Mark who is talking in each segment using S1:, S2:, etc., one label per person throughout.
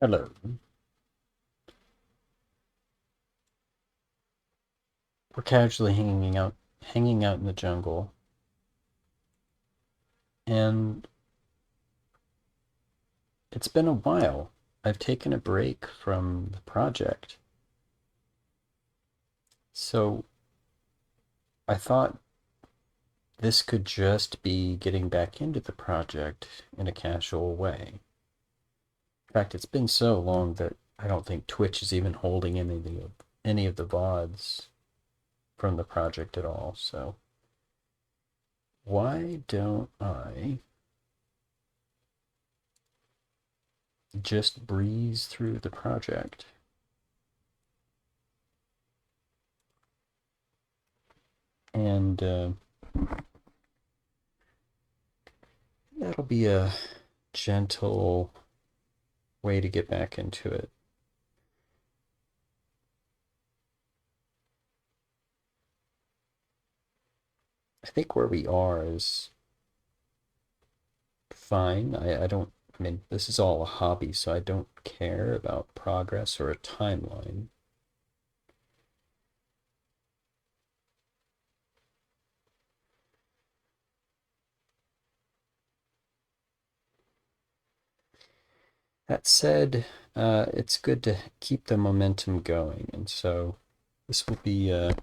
S1: Hello. We're casually hanging out in the jungle, and it's been a while. I've taken a break from the project. So I thought this could just be getting back into the project in a casual way. In fact, it's been so long that I don't think Twitch is even holding any of the VODs from the project at all. So why don't I just breeze through the project? And that'll be a gentle way to get back into it. I think where we are is fine. I mean, this is all a hobby, so I don't care about progress or a timeline. That said, it's good to keep the momentum going, and so this will be a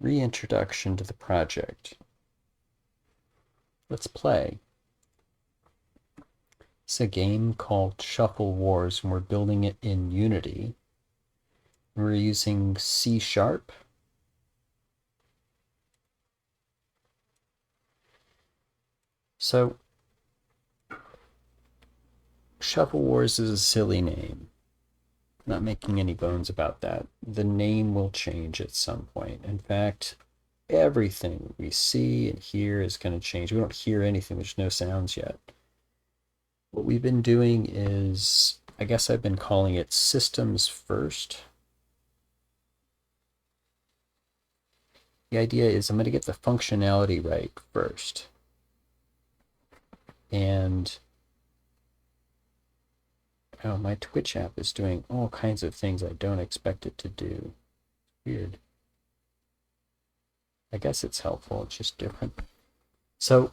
S1: reintroduction to the project. Let's play. It's a game called Shuffle Wars, and we're building it in Unity. We're using C Sharp. So, Shuffle Wars is a silly name. Not making any bones about that. The name will change at some point. In fact, everything we see and hear is going to change. We don't hear anything, there's no sounds yet. What we've been doing is, I guess I've been calling it systems first. The idea is I'm going to get the functionality right first. And oh, my Twitch app is doing all kinds of things I don't expect it to do. Weird. I guess it's helpful, it's just different. So,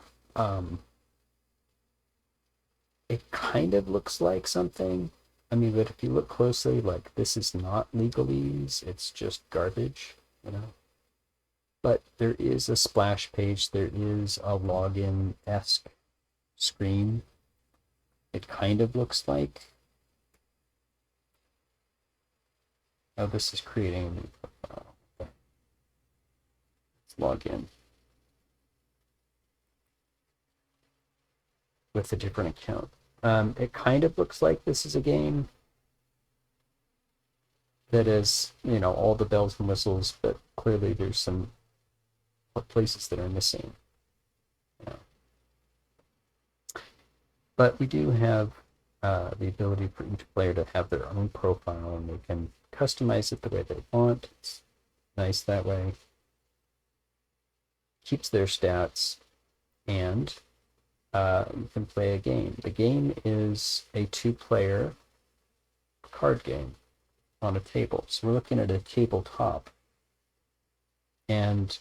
S1: it kind of looks like something. I mean, but if you look closely, like this is not legalese, it's just garbage, you know. But there is a splash page, there is a login-esque screen. It kind of looks like. Oh, this is creating a new profile. Okay. Let's log in with a different account. It kind of looks like this is a game that is, all the bells and whistles, but clearly there's some places that are missing. You know. But we do have the ability for each player to have their own profile, and they can customize it the way they want. It's nice that way. Keeps their stats, and you can play a game. The game is a two-player card game on a table. So we're looking at a tabletop, and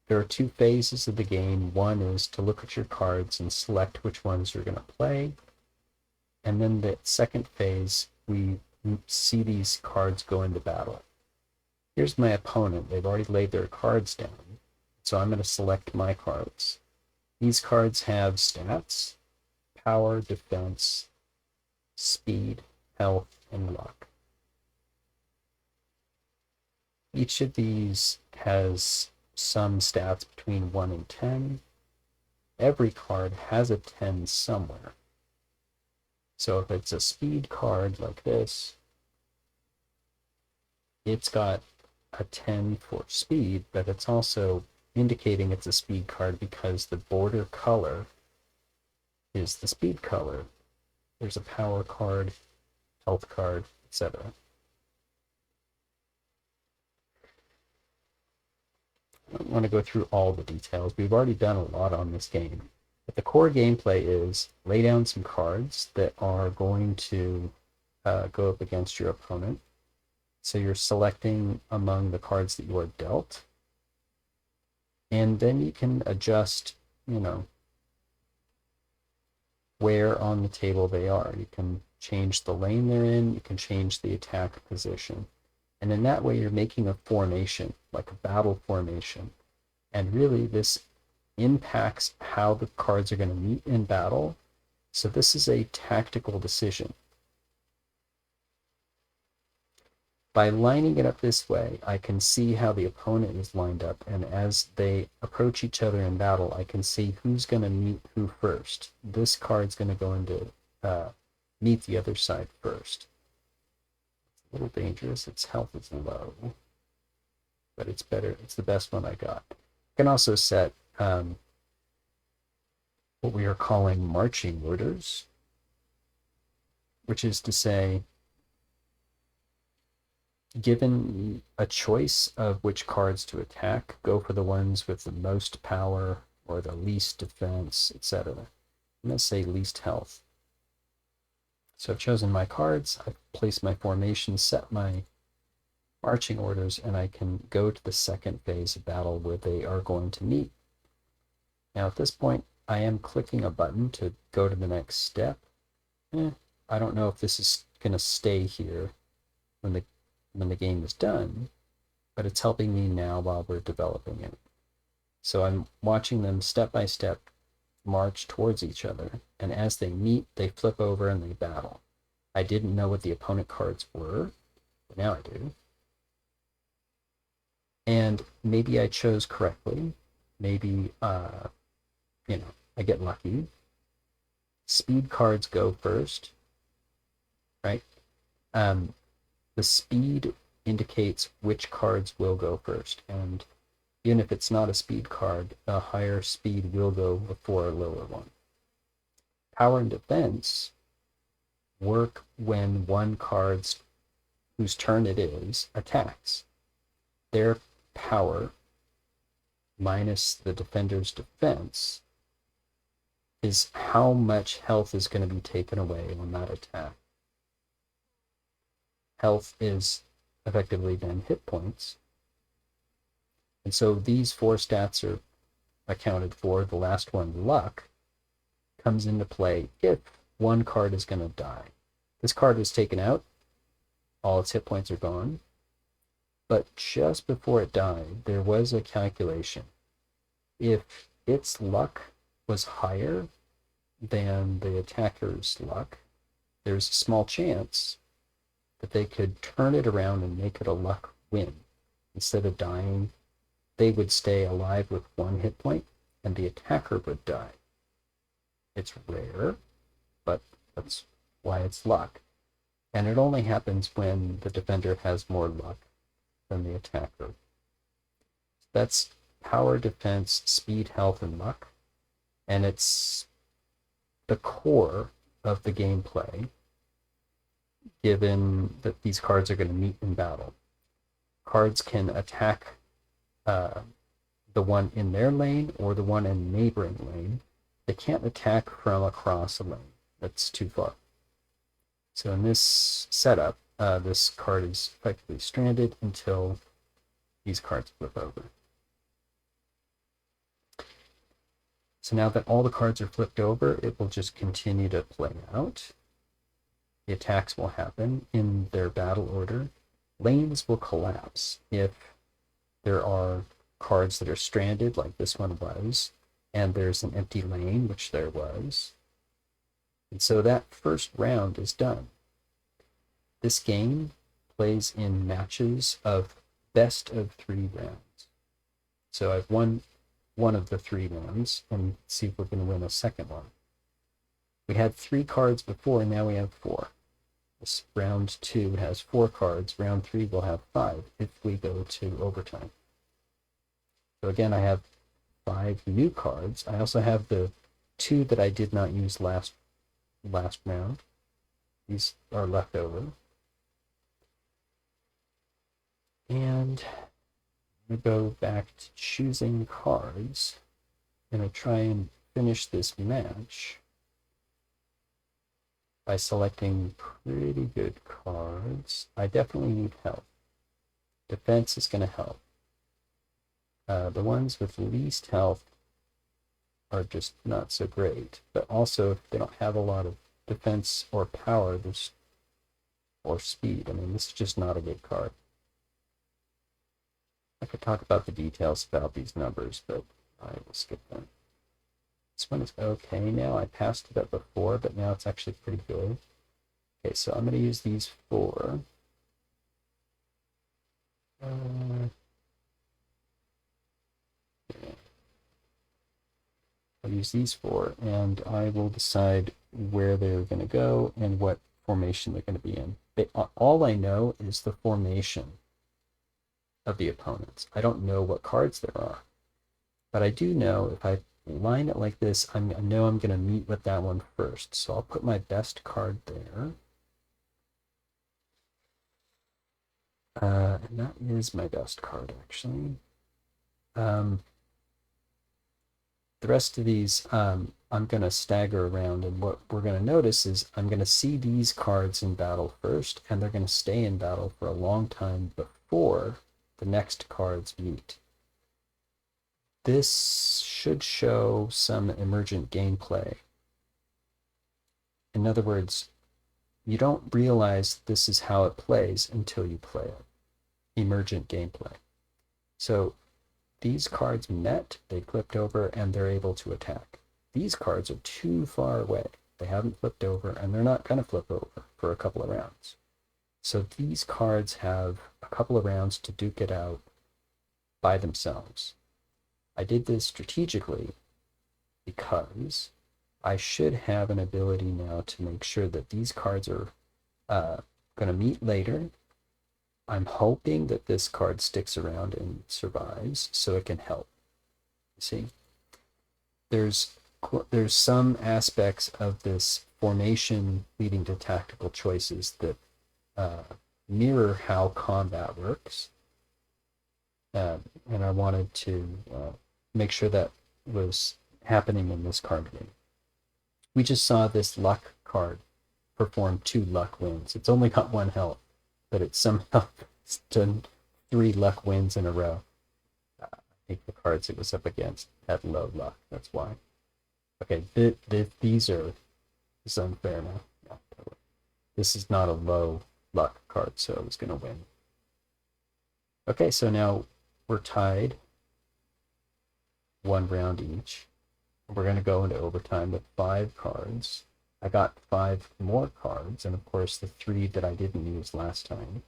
S1: there are two phases of the game. One is to look at your cards and select which ones you're going to play. And then the second phase, we see these cards go into battle. Here's my opponent. They've already laid their cards down. So I'm going to select my cards. These cards have stats, power, defense, speed, health, and luck. Each of these has some stats between 1 and 10. Every card has a 10 somewhere. So if it's a speed card like this, it's got a 10 for speed, but it's also indicating it's a speed card because the border color is the speed color. There's a power card, health card, etc. I don't want to go through all the details. We've already done a lot on this game. But the core gameplay is lay down some cards that are going to go up against your opponent. So you're selecting among the cards that you are dealt. And then you can adjust, where on the table they are. You can change the lane they're in, you can change the attack position. And in that way, you're making a formation, like a battle formation. And really, this impacts how the cards are going to meet in battle. So this is a tactical decision. By lining it up this way, I can see how the opponent is lined up, and as they approach each other in battle, I can see who's going to meet who first. This card's going to go into meet the other side first. It's a little dangerous. Its health is low, but it's better. It's the best one I got. I can also set what we are calling marching orders, which is to say, given a choice of which cards to attack, go for the ones with the most power or the least defense, etc. I'm going to say least health. So I've chosen my cards, I've placed my formation, set my marching orders, and I can go to the second phase of battle where they are going to meet. Now at this point, I am clicking a button to go to the next step. I don't know if this is going to stay here when the game is done, but it's helping me now while we're developing it. So I'm watching them step by step march towards each other, and as they meet, they flip over and they battle. I didn't know what the opponent cards were, but now I do. And maybe I chose correctly. Maybe, I get lucky. Speed cards go first, right? The speed indicates which cards will go first, and even if it's not a speed card, a higher speed will go before a lower one. Power and defense work when one card whose turn it is attacks. Their power minus the defender's defense is how much health is going to be taken away on that attack. Health is effectively then hit points. And so these four stats are accounted for. The last one, luck, comes into play if one card is going to die. This card is taken out, all its hit points are gone, but just before it died, there was a calculation. If its luck was higher than the attacker's luck, there's a small chance that they could turn it around and make it a luck win. Instead of dying, they would stay alive with one hit point, and the attacker would die. It's rare, but that's why it's luck. And it only happens when the defender has more luck than the attacker. That's power, defense, speed, health, and luck. And it's the core of the gameplay, given that these cards are going to meet in battle. Cards can attack the one in their lane or the one in neighboring lane. They can't attack from across a lane. That's too far. So in this setup, this card is effectively stranded until these cards flip over. So now that all the cards are flipped over, it will just continue to play out. The attacks will happen in their battle order. Lanes will collapse if there are cards that are stranded, like this one was, and there's an empty lane, which there was. And so that first round is done. This game plays in matches of best of 3 rounds. So I've won one of the 3 rounds, and see if we're going to win a second one. We had 3 cards before, and now we have 4. This round 2 has 4 cards. Round 3 will have 5 if we go to overtime. So again, I have 5 new cards. I also have the 2 that I did not use last round. These are left over. And I'm going to go back to choosing cards. I'm going to try and finish this match by selecting pretty good cards. I definitely need help. Defense is going to help. The ones with least health are just not so great. But also, if they don't have a lot of defense or power, or speed, I mean, this is just not a good card. I could talk about the details about these numbers, but I will skip them. This one is okay now. I passed it up before, but now it's actually pretty good. Okay, so I'm going to use these four. I'll use these four, and I will decide where they're going to go and what formation they're going to be in. All I know is the formation of the opponents. I don't know what cards there are, but I do know if I line it like this, I know I'm going to meet with that one first. So I'll put my best card there. And that is my best card, actually. The rest of these, I'm going to stagger around, and what we're going to notice is I'm going to see these cards in battle first, and they're going to stay in battle for a long time before the next cards meet. This should show some emergent gameplay. In other words, you don't realize this is how it plays until you play it. Emergent gameplay. So these cards met, they flipped over, and they're able to attack. These cards are too far away. They haven't flipped over, and they're not going to flip over for a couple of rounds. So these cards have a couple of rounds to duke it out by themselves. I did this strategically because I should have an ability now to make sure that these cards are going to meet later. I'm hoping that this card sticks around and survives so it can help. See, there's some aspects of this formation leading to tactical choices that mirror how combat works. And I wanted to make sure that was happening in this card game. We just saw this luck card perform 2 luck wins. It's only got 1 health, but it somehow done 3 luck wins in a row. I think the cards it was up against had low luck. That's why. Okay, these are... This is unfair now. Yeah, totally. This is not a low luck card, so I was going to win. Okay, so now we're tied 1 round each. We're going to go into overtime with 5 cards. I got 5 more cards, and of course the 3 that I didn't use last time.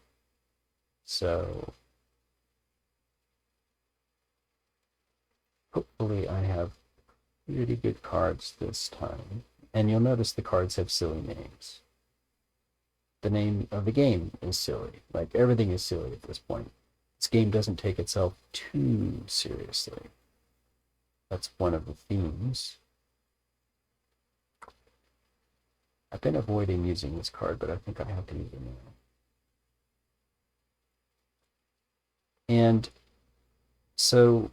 S1: So hopefully I have pretty good cards this time. And you'll notice the cards have silly names. The name of the game is silly. Like, everything is silly at this point. This game doesn't take itself too seriously. That's one of the themes. I've been avoiding using this card, but I think I have to use it now. And so,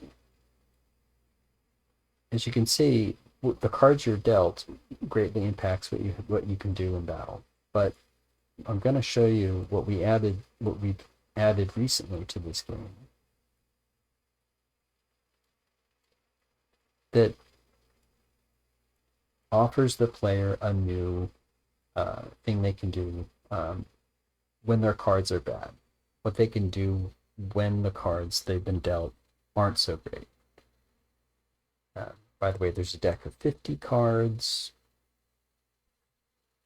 S1: as you can see, the cards you're dealt greatly impacts what you can do in battle. But I'm going to show you what we've added recently to this game that offers the player a new thing they can do when their cards are bad. What they can do when the cards they've been dealt aren't so great. By the way, there's a deck of 50 cards.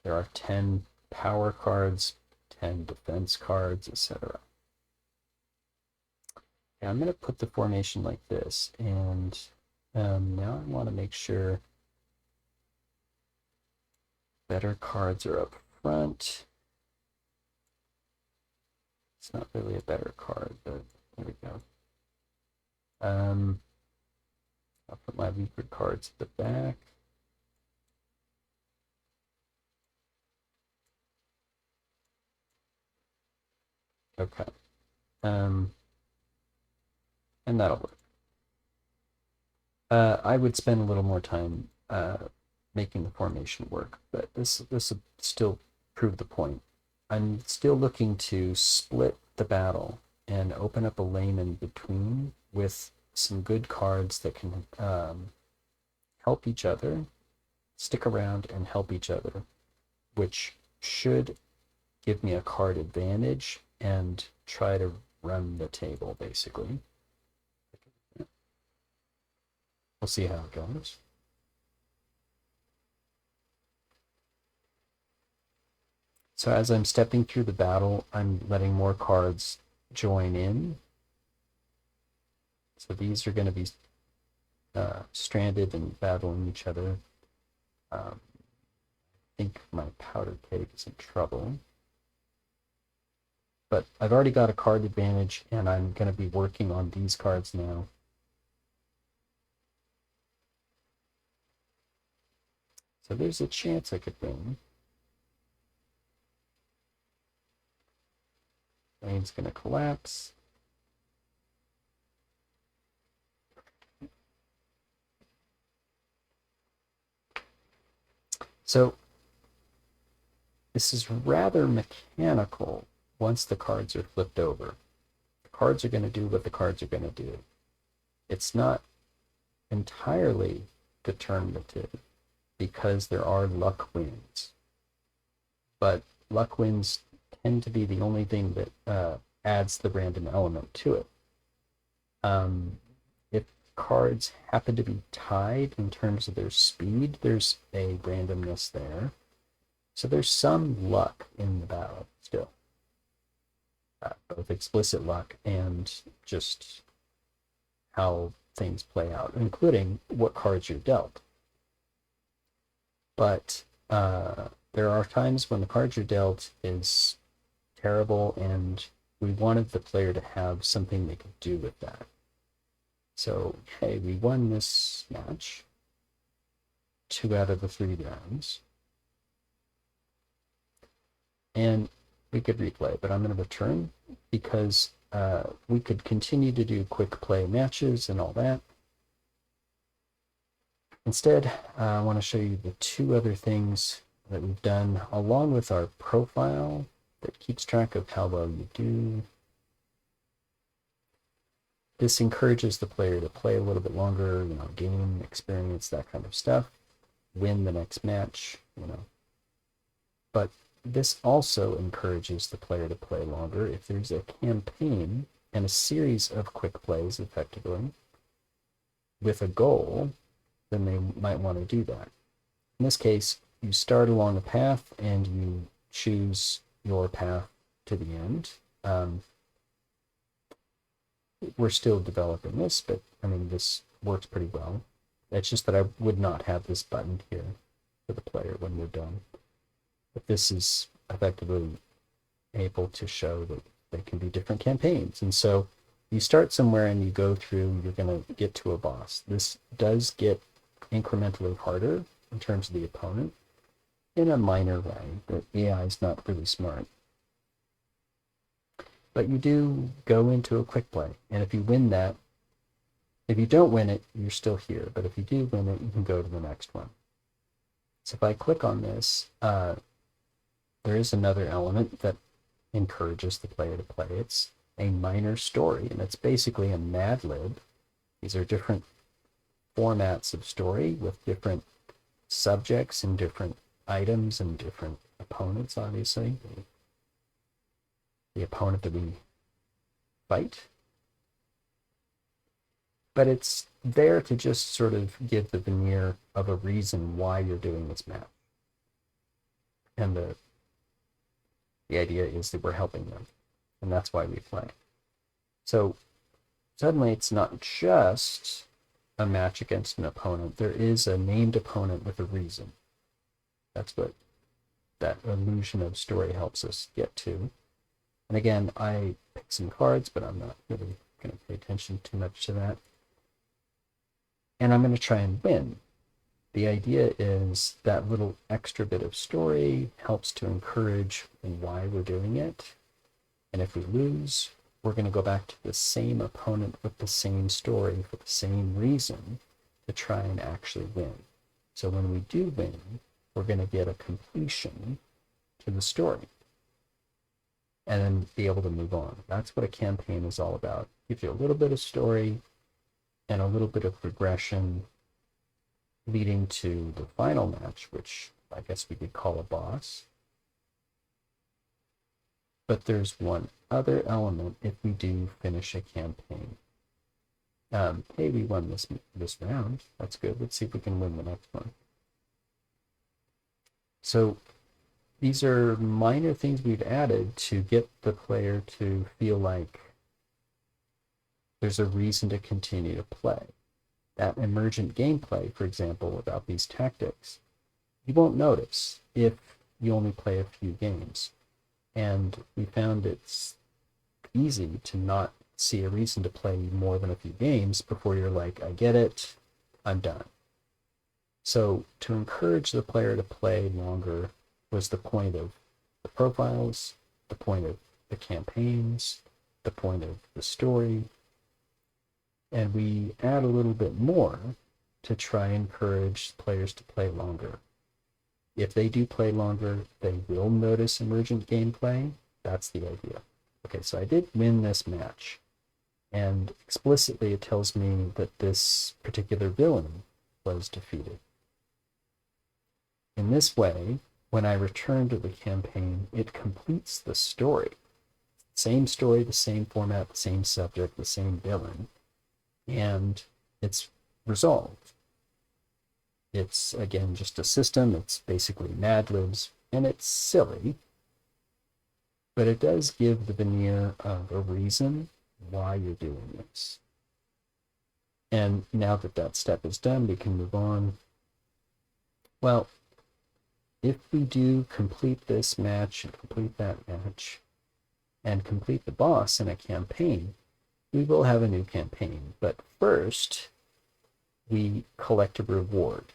S1: There are 10 power cards, 10 defense cards, etc. Okay, I'm going to put the formation like this, and now I want to make sure better cards are up front. It's not really a better card, but there we go. I'll put my weaker cards at the back. Okay. And that'll work. I would spend a little more time making the formation work. But this will still prove the point. I'm still looking to split the battle and open up a lane in between with some good cards that can help each other, stick around and help each other, which should give me a card advantage and try to run the table, basically. We'll see how it goes. So as I'm stepping through the battle, I'm letting more cards join in. So these are going to be stranded and battling each other. I think my powder keg is in trouble. But I've already got a card advantage, and I'm going to be working on these cards now. So there's a chance I could win. Lane's going to collapse. So this is rather mechanical once the cards are flipped over. The cards are going to do what the cards are going to do. It's not entirely determinative because there are luck wins. But luck wins tend to be the only thing that adds the random element to it. If cards happen to be tied in terms of their speed, there's a randomness there. So there's some luck in the battle still. Both explicit luck and just how things play out, including what cards you're dealt. But there are times when the cards you're dealt is terrible, and we wanted the player to have something they could do with that. So, hey, we won this match 2 out of the 3 rounds. And we could replay, but I'm going to return because we could continue to do quick play matches and all that. Instead, I want to show you the 2 other things that we've done along with our profile that keeps track of how well you do. This encourages the player to play a little bit longer, gain experience, that kind of stuff, win the next match, But this also encourages the player to play longer if there's a campaign and a series of quick plays, effectively, with a goal, then they might want to do that. In this case, you start along a path and you choose your path to the end. We're still developing this, but this works pretty well. It's just that I would not have this button here for the player when we're done. But this is effectively able to show that they can be different campaigns. And so you start somewhere and you go through, you're going to get to a boss. This does get incrementally harder in terms of the opponent in a minor way. The AI is not really smart. But you do go into a quick play. And if you win that, if you don't win it, you're still here. But if you do win it, you can go to the next one. So if I click on this, there is another element that encourages the player to play. It's a minor story, and it's basically a Mad Lib. These are different formats of story with different subjects and different items and different opponents, obviously. The opponent that we fight. But it's there to just sort of give the veneer of a reason why you're doing this map. And the idea is that we're helping them. And that's why we play. So suddenly it's not just a match against an opponent. There is a named opponent with a reason. That's what that illusion of story helps us get to. And again, I picked some cards, but I'm not really going to pay attention too much to that. And I'm going to try and win. The idea is that little extra bit of story helps to encourage why we're doing it. And if we lose, we're going to go back to the same opponent with the same story for the same reason to try and actually win. So when we do win, we're going to get a completion to the story and then be able to move on. That's what a campaign is all about. Gives you a little bit of story and a little bit of progression leading to the final match, which I guess we could call a boss. But there's one other element if we do finish a campaign. Hey, we won this round. That's good. Let's see if we can win the next one. So these are minor things we've added to get the player to feel like there's a reason to continue to play. That emergent gameplay, for example, about these tactics, you won't notice if you only play a few games. And we found it's easy to not see a reason to play more than a few games before you're like, I get it, I'm done. So to encourage the player to play longer was the point of the profiles, the point of the campaigns, the point of the story. And we add a little bit more to try and encourage players to play longer. If they do play longer, they will notice emergent gameplay. That's the idea. Okay, so I did win this match. And explicitly it tells me that this particular villain was defeated. In this way, when I return to the campaign, it completes the story. Same story, the same format, the same subject, the same villain. And it's resolved. It's, again, just a system. It's basically Mad Libs, and it's silly. But it does give the veneer of a reason why you're doing this. And now that that step is done, we can move on. Well, if we do complete this match and complete that match and complete the boss in a campaign, we will have a new campaign. But first, we collect a reward.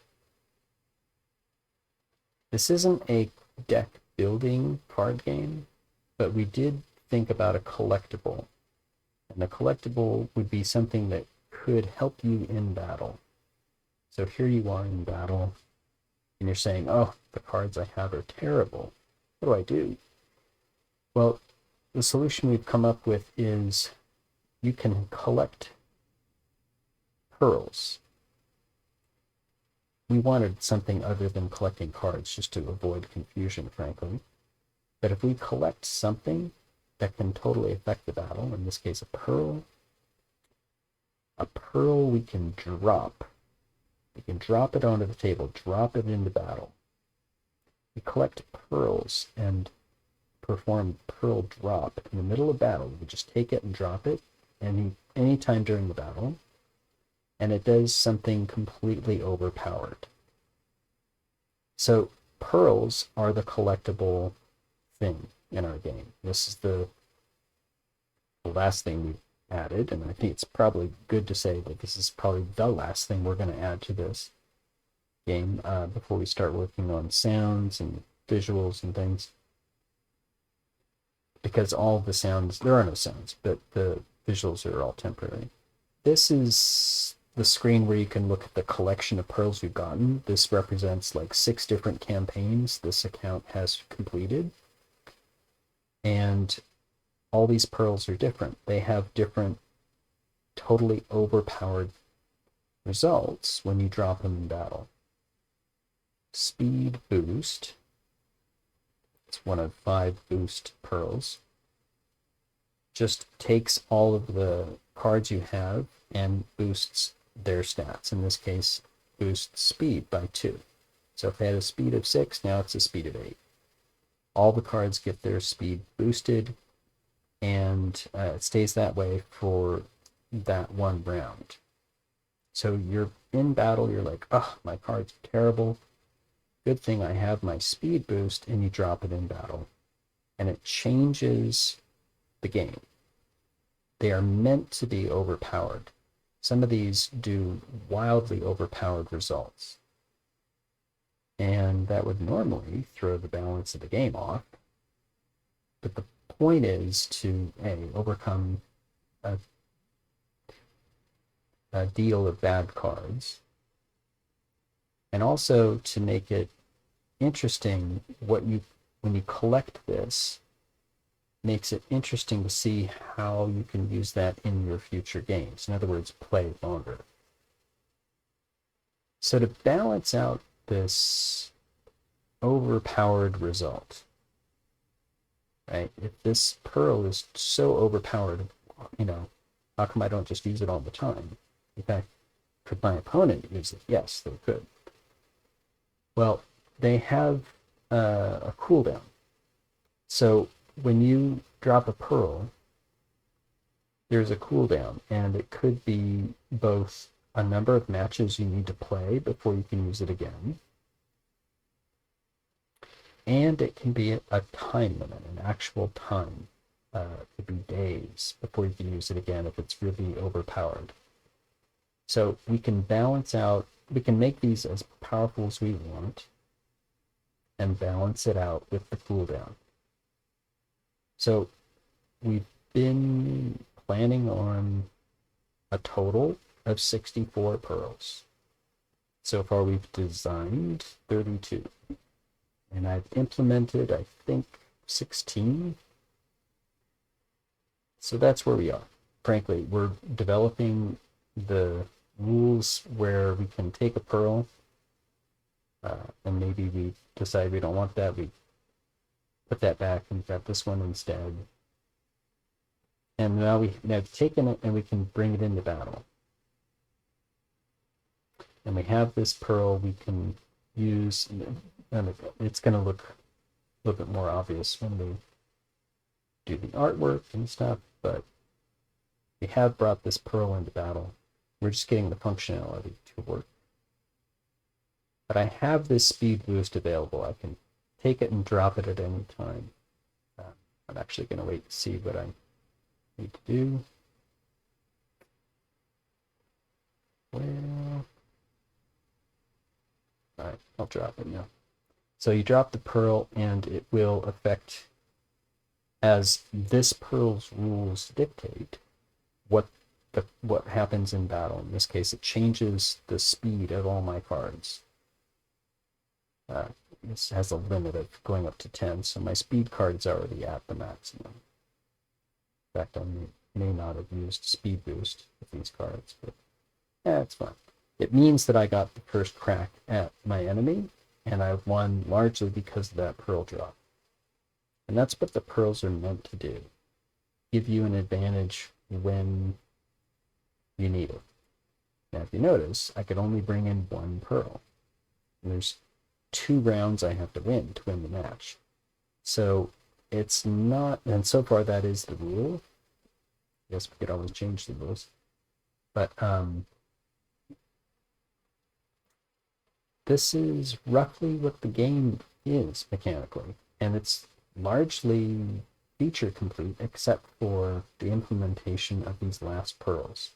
S1: This isn't a deck building card game, but we did think about a collectible. And the collectible would be something that could help you in battle. So here you are in battle, and you're saying, oh, the cards I have are terrible. What do I do? Well, the solution we've come up with is you can collect pearls. We wanted something other than collecting cards just to avoid confusion, frankly. But if we collect something that can totally affect the battle, in this case a pearl we can drop. We can drop it onto the table, drop it into battle. We collect pearls and perform pearl drop in the middle of battle. We just take it and drop it any time during the battle, and it does something completely overpowered. So pearls are the collectible thing in our game. This is the last thing we added, and I think it's probably good to say that this is probably the last thing we're going to add to this game before we start working on sounds and visuals and things. Because all the sounds, there are no sounds, but the visuals are all temporary. This is the screen where you can look at the collection of pearls you've gotten. This represents like 6 different campaigns this account has completed. And all these pearls are different. They have different, totally overpowered results when you drop them in battle. Speed boost. It's one of 5 boost pearls. Just takes all of the cards you have and boosts their stats. In this case, boosts speed by 2. So if they had a speed of 6, now it's a speed of 8. All the cards get their speed boosted, and it stays that way for that one round. So you're in battle, you're like, oh, my card's terrible. Good thing I have my speed boost, and you drop it in battle. And it changes the game. They are meant to be overpowered. Some of these do wildly overpowered results. And that would normally throw the balance of the game off. But the point is to overcome a deal of bad cards And also to make it interesting, when you collect this, makes it interesting to see how you can use that in your future games. In other words, play longer. So to balance out this overpowered result, right? If this pearl is so overpowered, how come I don't just use it all the time? In fact, could my opponent use it? Yes, they could. Well, they have a cooldown. So when you drop a pearl, there's a cooldown, and it could be both a number of matches you need to play before you can use it again, and it can be a time limit, an actual time. It could be days before you can use it again if it's really overpowered. So we can balance out, we can make these as powerful as we want and balance it out with the cooldown. So we've been planning on a total of 64 pearls. So far we've designed 32. And I've implemented, I think, 16. So that's where we are. Frankly, we're developing the rules where we can take a pearl, and maybe we decide we don't want that. We put that back and grab this one instead. And now we've taken it and we can bring it into battle. And we have this pearl we can use, and it's going to look a little bit more obvious when we do the artwork and stuff, but we have brought this pearl into battle. We're just getting the functionality to work. But I have this speed boost available. I can take it and drop it at any time. I'm actually going to wait to see what I need to do. Well, all right, I'll drop it now. So you drop the pearl and it will affect, as this pearl's rules dictate, what happens in battle. In this case, it changes the speed of all my cards. This has a limit of going up to 10, so my speed card is already at the maximum. In fact, I may not have used speed boost with these cards, but it's fine. It means that I got the first crack at my enemy, and I won largely because of that pearl drop. And that's what the pearls are meant to do. Give you an advantage when you need it. Now, if you notice, I could only bring in one pearl. And there's 2 rounds I have to win the match. So it's not, and so far that is the rule. I guess we could always change the rules. But this is roughly what the game is mechanically. And it's largely feature complete except for the implementation of these last pearls.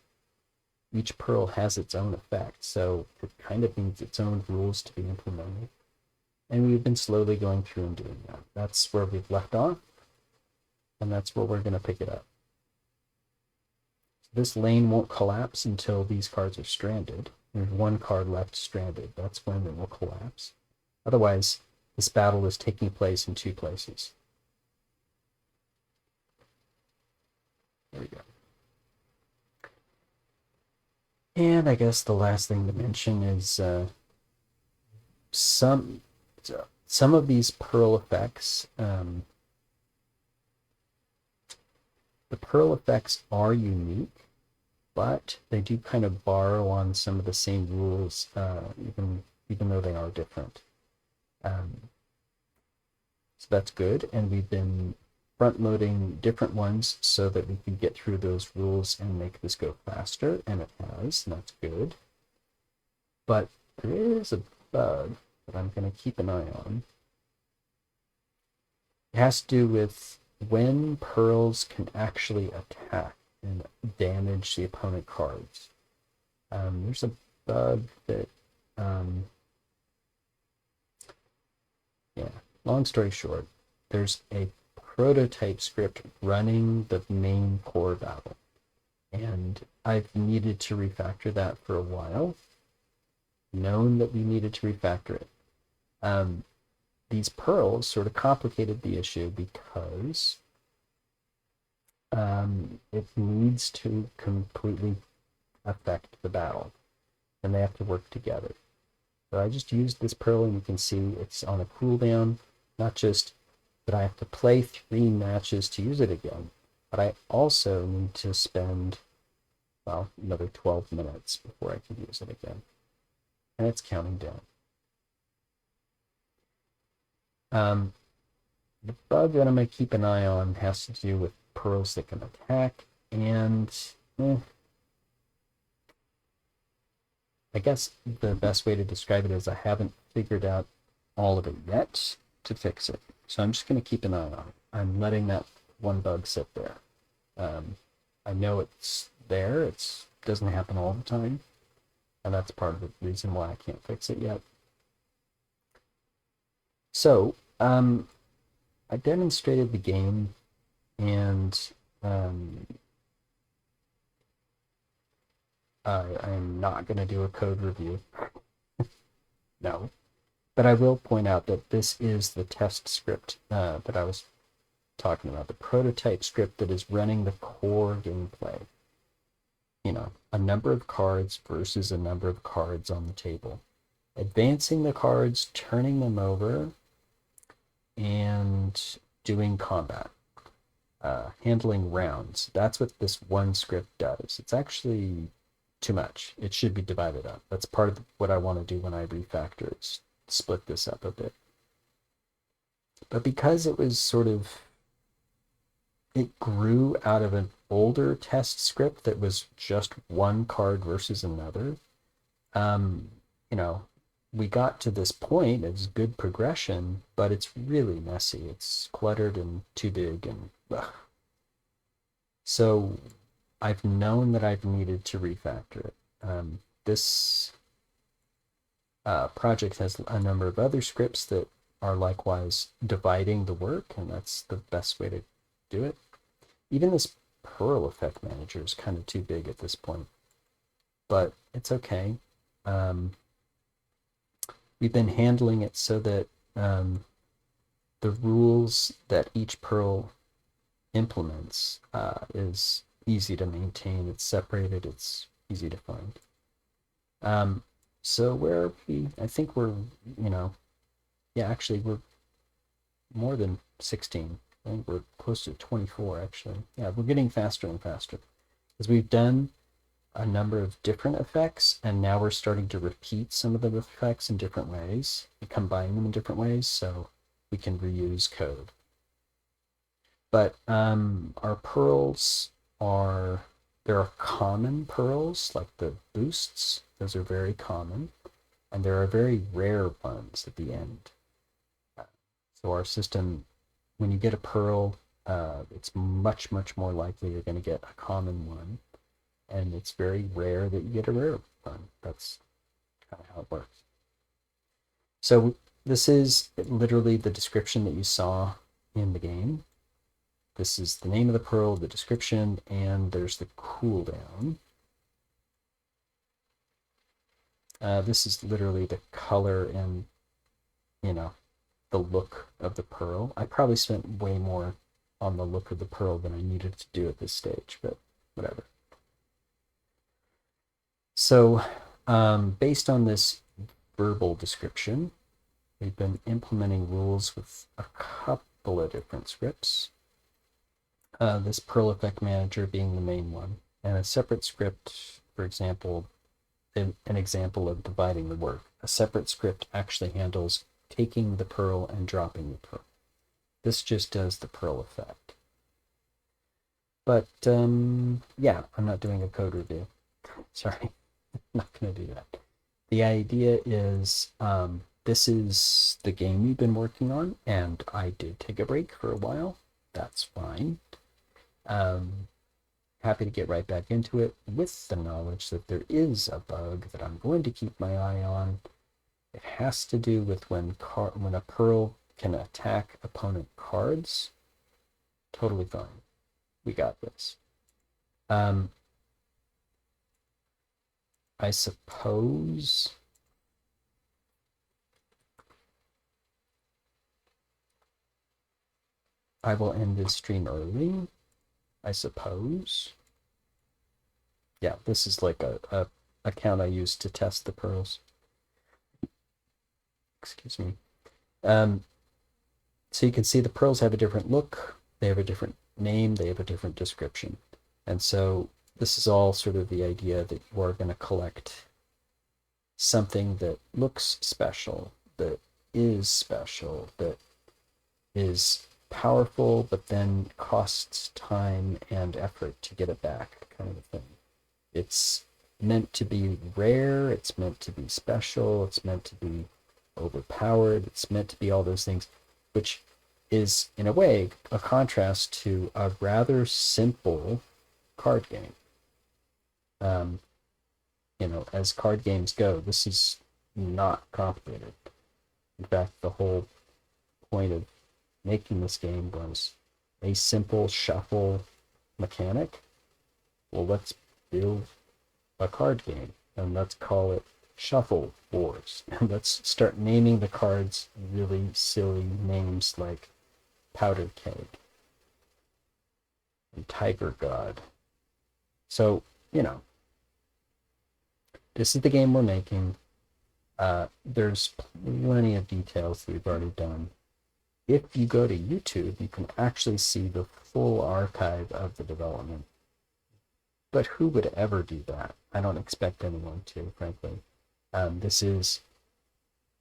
S1: Each pearl has its own effect, so it kind of needs its own rules to be implemented. And we've been slowly going through and doing that. That's where we've left off, and that's where we're going to pick it up. This lane won't collapse until these cards are stranded. There's 1 card left stranded. That's when it will collapse. Otherwise, this battle is taking place in 2 places. There we go. And I guess the last thing to mention is some of these pearl effects. The pearl effects are unique, but they do kind of borrow on some of the same rules, even though they are different. So that's good, and we've been front-loading different ones so that we can get through those rules and make this go faster, and it has, and that's good. But there is a bug that I'm going to keep an eye on. It has to do with when pearls can actually attack and damage the opponent cards. There's a bug that, long story short, there's a prototype script running the main core battle, and I've needed to refactor that for a while. known that we needed to refactor it. These pearls sort of complicated the issue because it needs to completely affect the battle, and they have to work together. So I just used this pearl, and you can see it's on a cooldown, not just that I have to play 3 matches to use it again, but I also need to spend, well, another 12 minutes before I can use it again. And it's counting down. The bug that I'm going to keep an eye on has to do with pearls that can attack, and I guess the best way to describe it is I haven't figured out all of it yet to fix it. So I'm just going to keep an eye on it. I'm letting that one bug sit there. I know it's there. It doesn't happen all the time. And that's part of the reason why I can't fix it yet. So, I demonstrated the game, and I'm not going to do a code review. No. But I will point out that this is the test script that I was talking about, the prototype script that is running the core gameplay. You know, a number of cards versus a number of cards on the table. Advancing the cards, turning them over, and doing combat. Handling rounds. That's what this one script does. It's actually too much. It should be divided up. That's part of what I want to do when I refactor. It's split this up a bit. But because it was sort of, it grew out of an older test script that was just one card versus another, you know, we got to this point. It's good progression, but it's really messy. It's cluttered and too big, and ugh. So I've known that I've needed to refactor it. This project has a number of other scripts that are likewise dividing the work, and that's the best way to do it. Even this Pearl Effect Manager is kind of too big at this point, but it's okay. We've been handling it so that the rules that each Pearl implements is easy to maintain. It's separated. It's easy to find. So where are we? I think we're, yeah, actually we're more than 16. I think we're close to 24, actually. Yeah, we're getting faster and faster because we've done a number of different effects, and now we're starting to repeat some of the effects in different ways and combine them in different ways so we can reuse code. But our pearls there are common pearls, like the boosts. Those are very common. And there are very rare ones at the end. So our system, when you get a pearl, it's much, much more likely you're going to get a common one. And it's very rare that you get a rare one. That's kind of how it works. So this is literally the description that you saw in the game. This is the name of the pearl, the description, and there's the cooldown. This is literally the color and, the look of the pearl. I probably spent way more on the look of the pearl than I needed to do at this stage, but whatever. So, based on this verbal description, we've been implementing rules with a couple of different scripts. This Pearl Effect Manager being the main one, and a separate script, for example, an example of dividing the work. A separate script actually handles taking the pearl and dropping the pearl. This just does the pearl effect. But yeah, I'm not doing a code review. Sorry, not going to do that. The idea is this is the game we've been working on, and I did take a break for a while. That's fine. Happy to get right back into it with the knowledge that there is a bug that I'm going to keep my eye on. It has to do with when a pearl can attack opponent cards. Totally fine. We got this. I suppose I will end this stream early, I suppose. Yeah, this is like a account I used to test the pearls. Excuse me. So you can see the pearls have a different look, they have a different name, they have a different description. And so this is all sort of the idea that you are going to collect something that looks special, that is special, that is powerful, but then costs time and effort to get it back, kind of a thing. It's meant to be rare, it's meant to be special, it's meant to be overpowered, it's meant to be all those things, which is, in a way, a contrast to a rather simple card game. As card games go, this is not complicated. In fact, the whole point of making this game was a simple shuffle mechanic. Well, let's build a card game and let's call it Shuffle Wars. And let's start naming the cards really silly names like Powdered Keg and Tiger God. So, this is the game we're making. There's plenty of details that we've already done. If you go to YouTube, you can actually see the full archive of the development. But who would ever do that? I don't expect anyone to, frankly. This is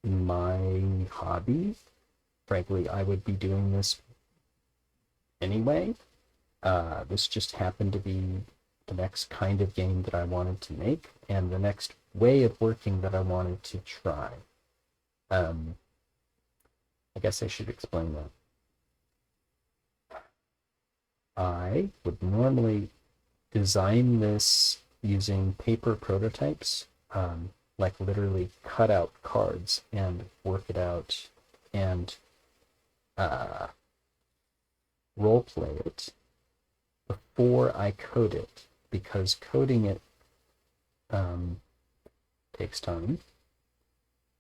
S1: my hobby. Frankly, I would be doing this anyway. This just happened to be the next kind of game that I wanted to make and the next way of working that I wanted to try. I guess I should explain that. I would normally design this using paper prototypes, like literally cut out cards and work it out and role play it before I code it, because coding it takes time.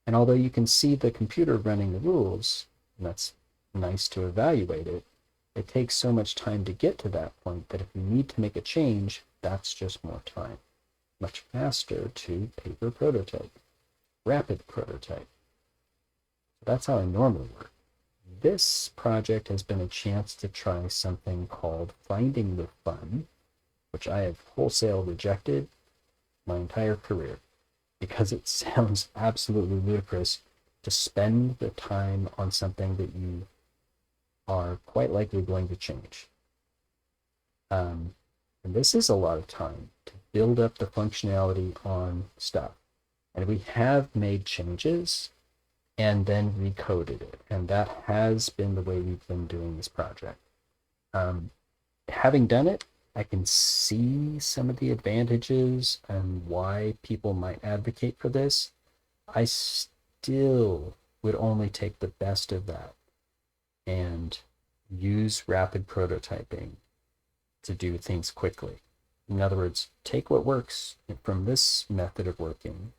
S1: And although you can see the computer running the rules, and that's nice to evaluate it, it takes so much time to get to that point that if you need to make a change, that's just more time. Much faster to paper prototype, rapid prototype. That's how I normally work. This project has been a chance to try something called Finding the Fun, which I have wholesale rejected my entire career because it sounds absolutely ludicrous to spend the time on something that you are quite likely going to change. And this is a lot of time to build up the functionality on stuff. And we have made changes and then recoded it. And that has been the way we've been doing this project. Having done it, I can see some of the advantages and why people might advocate for this. I still would only take the best of that and use rapid prototyping to do things quickly. In other words, take what works from this method of working,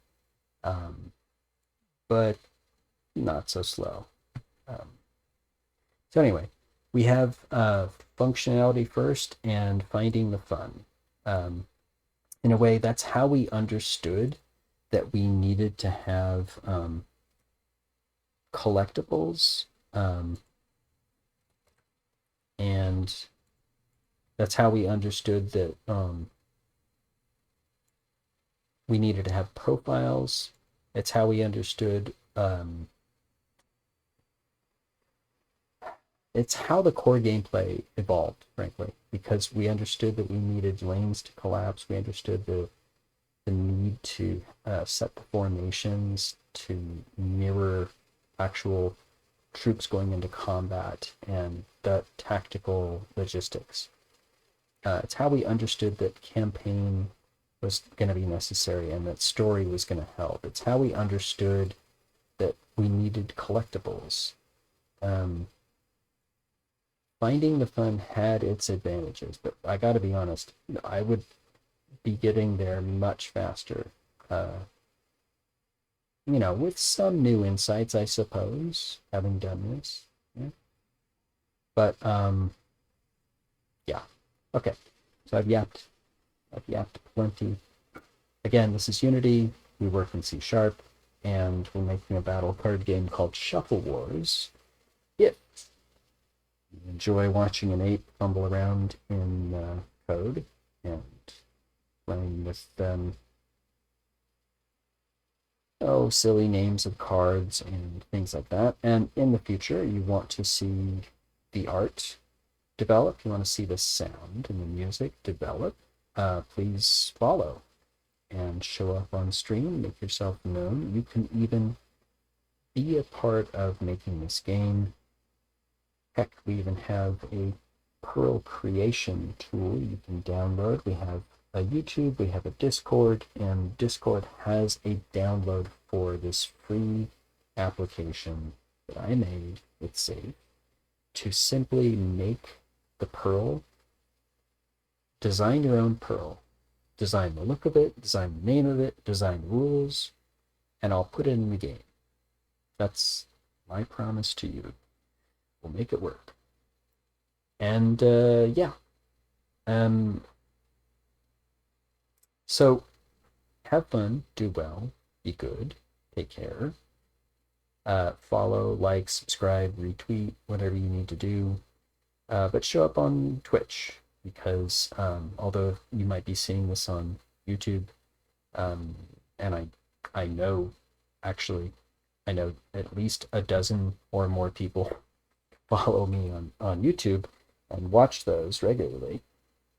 S1: but not so slow. So anyway, we have functionality first and finding the fun. In a way, that's how we understood that we needed to have collectibles, and that's how we understood that we needed to have profiles. It's how we understood it's how the core gameplay evolved, frankly, because we understood that we needed lanes to collapse. We understood the need to set the formations to mirror actual troops going into combat and the tactical logistics. It's how we understood that campaign was going to be necessary and that story was going to help. It's how we understood that we needed collectibles. Finding the Fun had its advantages, but I got to be honest, I would be getting there much faster. With some new insights, I suppose, having done this. Yeah. But yeah. Okay. So I've yapped plenty. Again, this is Unity. We work in C Sharp, and we're making a battle card game called Shuffle Wars. If you enjoy watching an ape fumble around in code and playing with silly names of cards and things like that, and in the future you want to see the art develop, you want to see the sound and the music develop, please follow and show up on stream, make yourself known. You can even be a part of making this game. Heck, we even have a Perl creation tool you can download. We have a YouTube, we have a Discord, and Discord has a download for this free application that I made with Safe to simply make the Perl, design your own Perl, design the look of it, design the name of it, design rules, and I'll put it in the game. That's my promise to you. We'll make it work. And yeah. So have fun, do well, be good, take care. Follow, like, subscribe, retweet, whatever you need to do. But show up on Twitch because although you might be seeing this on YouTube, and I know actually I know at least a dozen or more people follow me on YouTube and watch those regularly.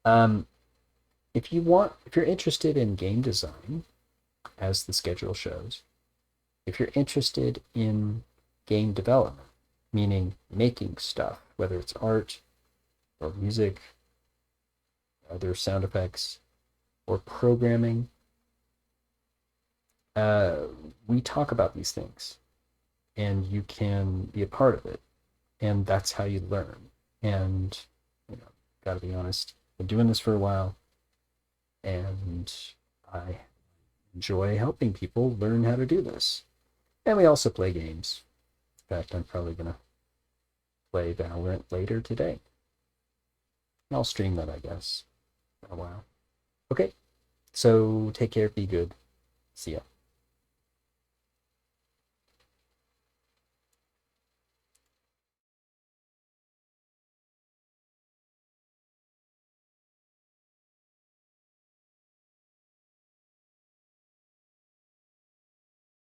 S1: Um, if you're interested in game design, as the schedule shows, if you're interested in game development, meaning making stuff, whether it's art or music, other sound effects, or programming, we talk about these things and you can be a part of it. And that's how you learn. And, gotta be honest, I've been doing this for a while and I enjoy helping people learn how to do this. And we also play games. In fact, I'm probably going to play Valorant later today. And I'll stream that, I guess, for a while. Okay, so take care, be good. See ya.